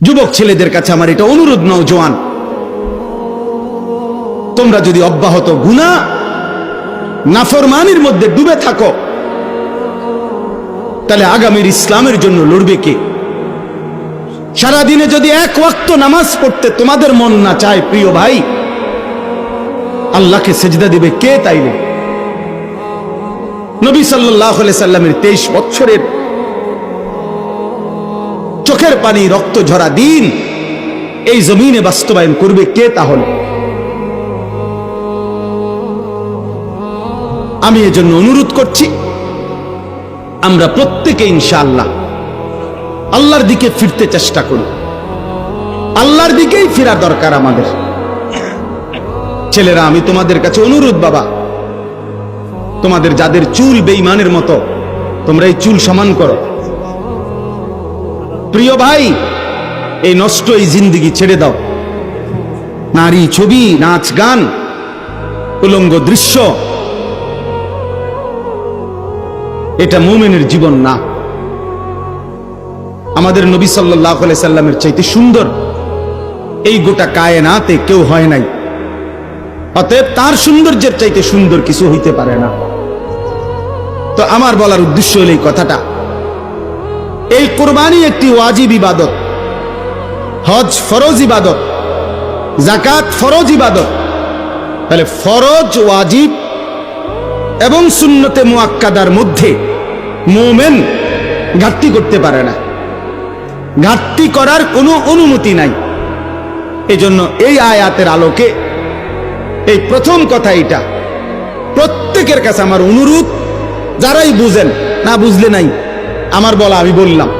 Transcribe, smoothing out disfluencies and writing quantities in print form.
যুবক ছেলেদের কাছে আমার এটা অনুরোধ, নওজোয়ান, তোমরা যদি অব্যাহত গুনাহ নাফরমানির মধ্যে ডুবে থাকো, তাহলে আগামীর ইসলামের জন্য লড়বে কে? সারাদিনে যদি এক ওয়াক্ত নামাজ পড়তে তোমাদের মন না চায়, প্রিয় ভাই, আল্লাহকে সেজদা দিবে কে? তাইলে নবী সাল্লাল্লাহু আলাইহি সাল্লামের 23 বছরের চোখের পানি রক্ত ঝরা দিন এই জমিনে বাস্তবায়ন করবে কে? তাহলে আমি এজন্য অনুরোধ করছি, আমরা প্রত্যেকে ইনশাআল্লাহ আল্লাহর দিকে ফিরতে চেষ্টা করি। আল্লাহর দিকেই ফেরা দরকার আমাদের। ছেলেরা, আমি তোমাদের কাছে অনুরোধ, বাবা, তোমাদের যাদের চুল বেঈমানের মতো, তোমরা এই চুল সমান করো। প্রিয় ভাই, এই নষ্ট এই জিন্দেগি ছেড়ে দাও। নারী ছবি, নাচ গান, উলঙ্গ দৃশ্য, এটা মুমিনের জীবন না। আমাদের নবী সাল্লাল্লাহু আলাইহি সাল্লামের চাইতে সুন্দর এই গোটা কায়নাতে কেউ হয় নাই। অতএব তার সৌন্দর্যের চাইতে সুন্দর কিছু হইতে পারে না। তো আমার বলার উদ্দেশ্য হলো এই কথাটা, এই কুরবানি একটি ওয়াজিব ইবাদত, হজ ফরজ ইবাদত, যাকাত ফরজ ইবাদত। তাহলে ফরজ, ওয়াজিব এবং সুন্নতে মুআক্কাদার মধ্যে মুমিন ঘাটতি করতে পারে না, ঘাটতি করার কোনো অনুমতি নাই। এজন্য এই আয়াতের আলোকে এই প্রথম কথা, এটা প্রত্যেকের কাছে আমার অনুরোধ, যারাই বুঝেন, না বুঝলে নাই, আমার বলা আমি বললাম,